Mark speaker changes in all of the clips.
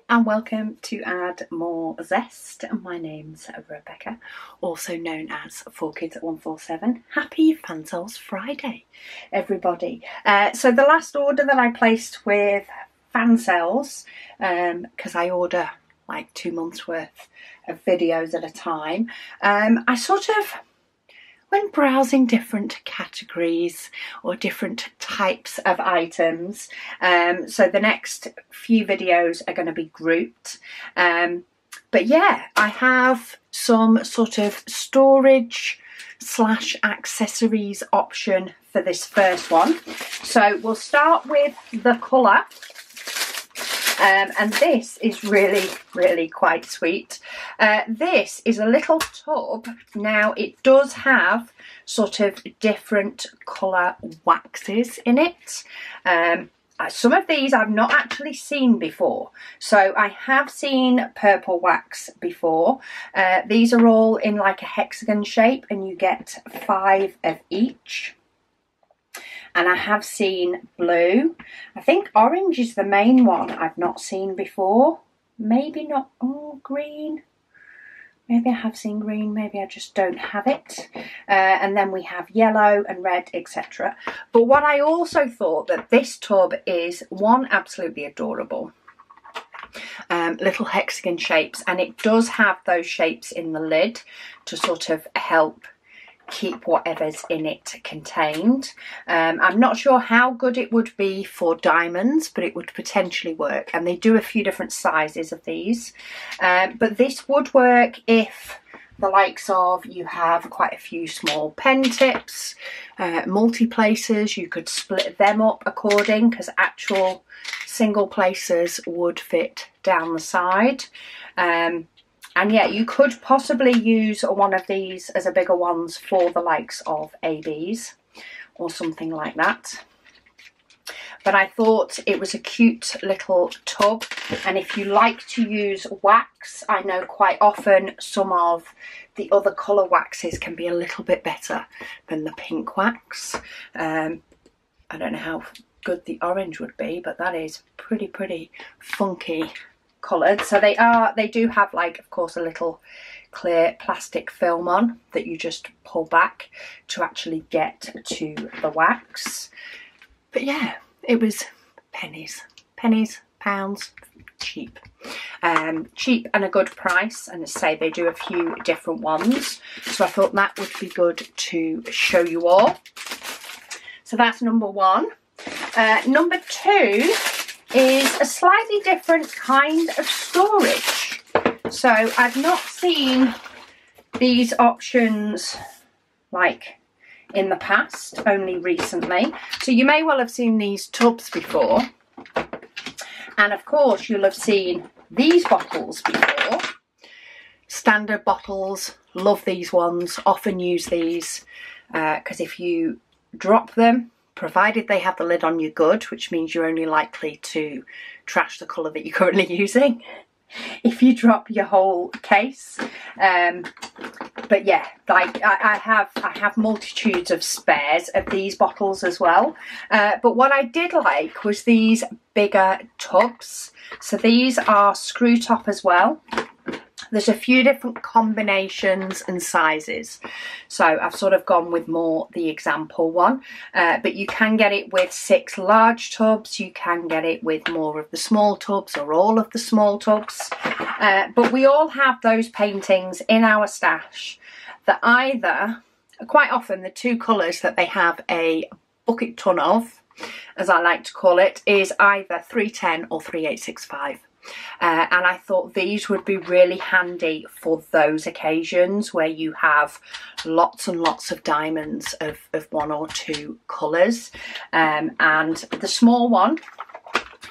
Speaker 1: and welcome to Add More Zest. My name's Rebecca, also known as 4Kids at 147. Happy Fansells Friday, everybody. So the last order that I placed with Fansells, because I order like 2 months worth of videos at a time, I sort of, when browsing different categories or different types of items, so the next few videos are going to be grouped, but yeah, I have some sort of storage / accessories option for this first one. So we'll start with the colour. And this is really quite sweet. This is a little tub. Now it does have sort of different colour waxes in it. Some of these I've not actually seen before. So I have seen purple wax before. These are all in like a hexagon shape and you get 5 of each. And I have seen blue. I think orange is the main one I've not seen before. Maybe not, oh, green. Maybe I have seen green, maybe I just don't have it. And then we have yellow and red, etc. But what I also thought that this tub is, one, absolutely adorable. Little hexagon shapes, and it does have those shapes in the lid to sort of help keep whatever's in it contained. I'm not sure how good it would be for diamonds, but it would potentially work, and they do a few different sizes of these, but this would work if the likes of you have quite a few small pen tips, multi-placers. You could split them up according, because actual single placers would fit down the side. And yeah, you could possibly use one of these as a bigger ones for the likes of ABs or something like that. But I thought it was a cute little tub. And if you like to use wax, I know quite often some of the other colour waxes can be a little bit better than the pink wax. I don't know how good the orange would be, but that is pretty funky coloured. So they do have, like, of course, a little clear plastic film on that you just pull back to actually get to the wax. But yeah, it was pennies, pounds, cheap. Cheap and a good price, and as I say, they do a few different ones, so I thought that would be good to show you all. So that's number one. Number two is a slightly different kind of storage. So I've not seen these options like in the past, only recently. So you may well have seen these tubs before, and of course you'll have seen these bottles before. Standard bottles, love these ones, often use these because if you drop them, provided they have the lid on, you're good, which means you're only likely to trash the colour that you're currently using if you drop your whole case. But yeah, like I have multitudes of spares of these bottles as well. But what I did like was these bigger tubs. So these are screw top as well. There's a few different combinations and sizes, so I've sort of gone with more the example one, but you can get it with 6 large tubs, you can get it with more of the small tubs or all of the small tubs, but we all have those paintings in our stash that either, quite often the two colours that they have a bucket ton of, as I like to call it, is either 310 or 3865. And I thought these would be really handy for those occasions where you have lots and lots of diamonds of 1 or 2 colours. And the small one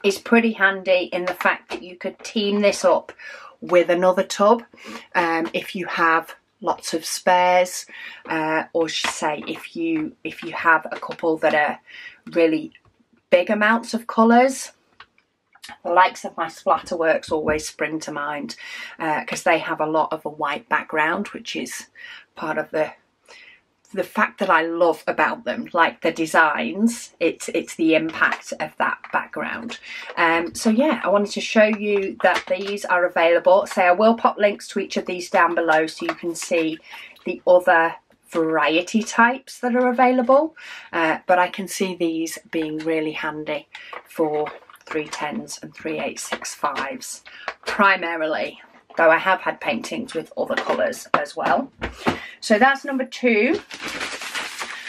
Speaker 1: is pretty handy in the fact that you could team this up with another tub if you have lots of spares, or say if you have a couple that are really big amounts of colours. The likes of my Splatterworks always spring to mind because they have a lot of a white background, which is part of the the fact that I love about them, like the designs, it's the impact of that background. So yeah, I wanted to show you that these are available. So I will pop links to each of these down below so you can see the other variety types that are available, but I can see these being really handy for 310s and 3865s primarily, though I have had paintings with other colours as well. So that's number 2.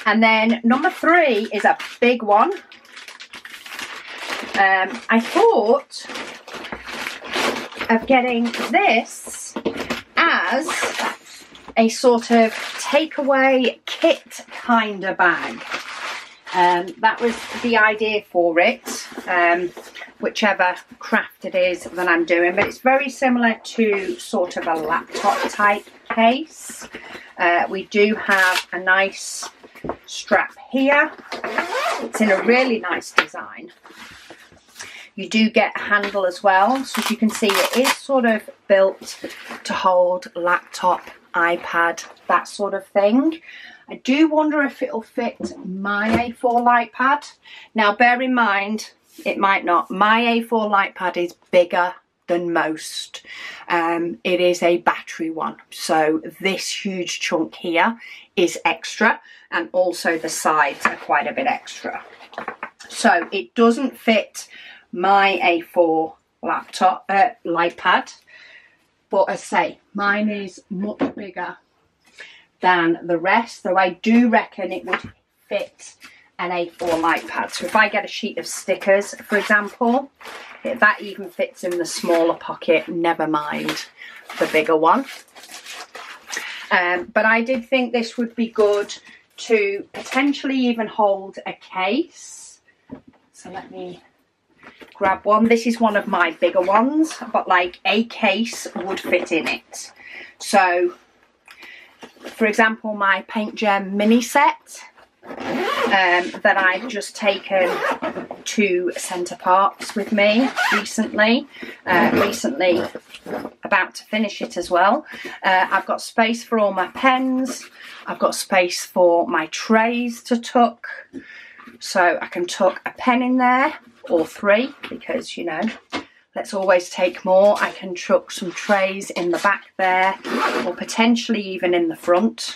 Speaker 1: And then number 3 is a big one. I thought of getting this as a sort of takeaway kit kind of bag. That was the idea for it, whichever craft it is that I'm doing, but it's very similar to sort of a laptop type case. We do have a nice strap here. It's in a really nice design. You do get a handle as well, so as you can see it is sort of built to hold laptop, iPad, that sort of thing. I do wonder if it'll fit my A4 light pad. Now bear in mind, it might not. My A4 light pad is bigger than most. It is a battery one, so this huge chunk here is extra, and also the sides are quite a bit extra. So it doesn't fit my A4 laptop light pad, but as I say, mine is much bigger than the rest, though I do reckon it would fit an A4 light pad. So if I get a sheet of stickers, for example, that even fits in the smaller pocket, never mind the bigger one. But I did think this would be good to potentially even hold a case. So let me grab one. This is one of my bigger ones, but like a case would fit in it. So for example, my Paint Gem mini set that I've just taken to Centre Parks with me recently. About to finish it as well. I've got space for all my pens. I've got space for my trays to tuck. So I can tuck a pen in there, or 3, because, you know, let's always take more. I can chuck some trays in the back there, or potentially even in the front.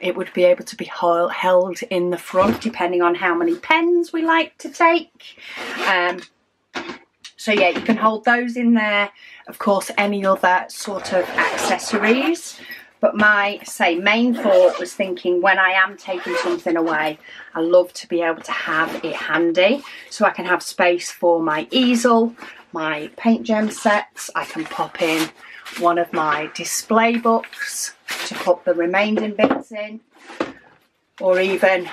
Speaker 1: It would be able to be held in the front depending on how many pens we like to take. So yeah, you can hold those in there. Of course, any other sort of accessories. But my, main thought was thinking, when I am taking something away, I love to be able to have it handy. So I can have space for my easel, my Paint Gem sets. I can pop in one of my display books to put the remaining bits in. Or even,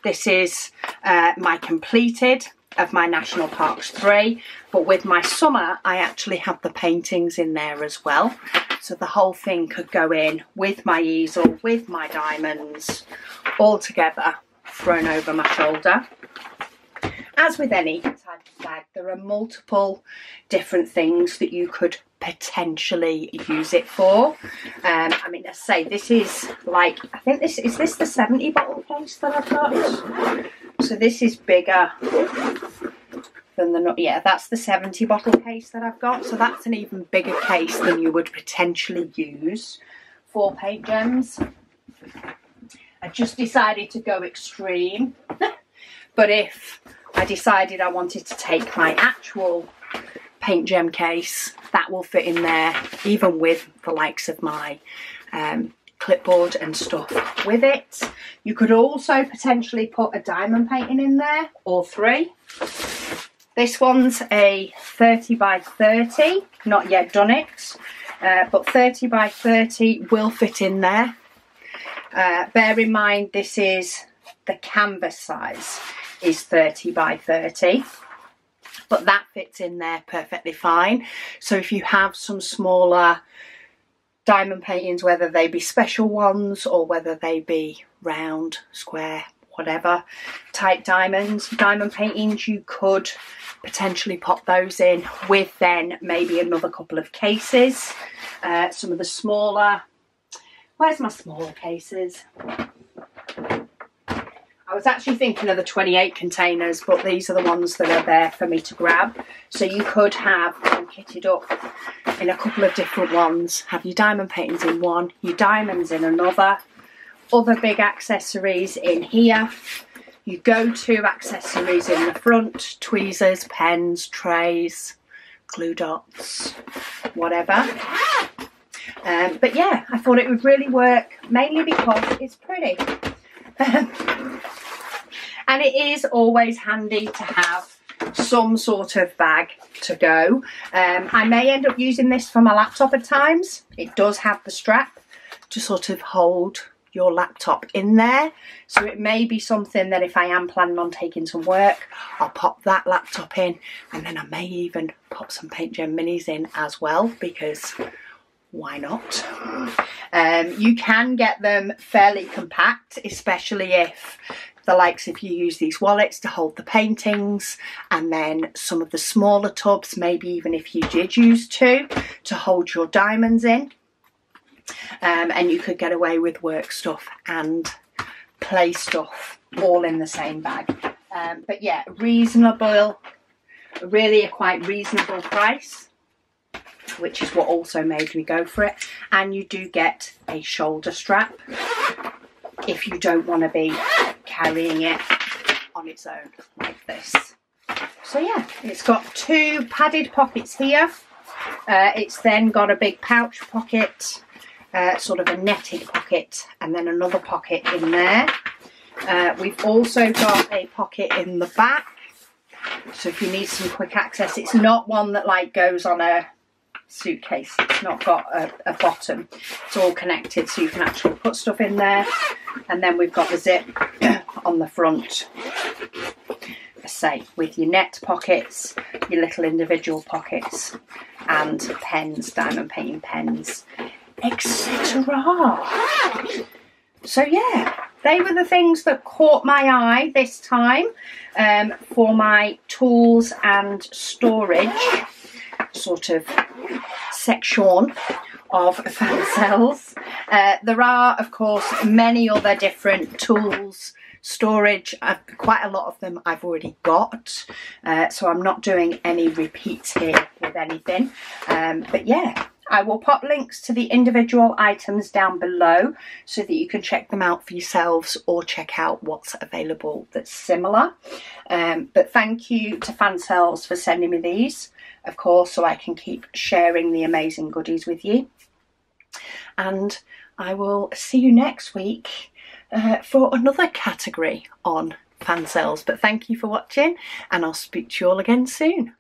Speaker 1: this is my completed of my National Parks 3. But with my summer, I actually have the paintings in there as well. So the whole thing could go in with my easel, with my diamonds, all together, thrown over my shoulder. As with any type of bag, there are multiple different things that you could potentially use it for. I mean, let's say this is like, I think this is the 70 bottle case that I've got. So this is bigger than the, yeah, that's the 70 bottle case that I've got. So that's an even bigger case than you would potentially use for Paint Gems. I just decided to go extreme. But if I decided I wanted to take my actual Paint Gem case, that will fit in there, even with the likes of my clipboard and stuff with it. You could also potentially put a diamond painting in there, or 3. This one's a 30 by 30, not yet done it, but 30 by 30 will fit in there. Bear in mind, this is the canvas size is 30 by 30, but that fits in there perfectly fine. So if you have some smaller diamond paintings, whether they be special ones or whether they be round, square, whatever type diamond paintings, you could potentially pop those in with then maybe another couple of cases. Some of the smaller, where's my smaller cases? was actually thinking of the 28 containers, but these are the ones that are there for me to grab. So you could have them kitted up in a couple of different ones. Have your diamond paintings in one, your diamonds in another, other big accessories in here, your go-to accessories in the front, tweezers, pens, trays, glue dots, whatever. But yeah, I thought it would really work, mainly because it's pretty. And it is always handy to have some sort of bag to go. I may end up using this for my laptop at times. It does have the strap to sort of hold your laptop in there, so it may be something that if I am planning on taking some work, I'll pop that laptop in, and then I may even pop some Paint Gem minis in as well, because why not? You can get them fairly compact, especially if if you use these wallets to hold the paintings, and then some of the smaller tubs, maybe even if you did use two, to hold your diamonds in. And you could get away with work stuff and play stuff all in the same bag. But yeah, reasonable, really a quite reasonable price, which is what also made me go for it. And you do get a shoulder strap if you don't want to be carrying it on its own like this. So yeah, it's got two padded pockets here. It's then got a big pouch pocket, sort of a netted pocket, and then another pocket in there. We've also got a pocket in the back, so if you need some quick access. It's not one that like goes on a suitcase, it's not got a bottom, it's all connected, so you can actually put stuff in there. And then we've got the zip on the front, say, with your net pockets, your little individual pockets, and pens, diamond painting pens, etc. So yeah, they were the things that caught my eye this time for my tools and storage sort of section of Fansells. There are, of course, many other different tools, storage. Quite a lot of them I've already got, so I'm not doing any repeats here with anything. But yeah, I will pop links to the individual items down below so that you can check them out for yourselves or check out what's available that's similar. But thank you to Fansells for sending me these, of course, so I can keep sharing the amazing goodies with you. And I will see you next week for another category on Fansells. But thank you for watching, and I'll speak to you all again soon.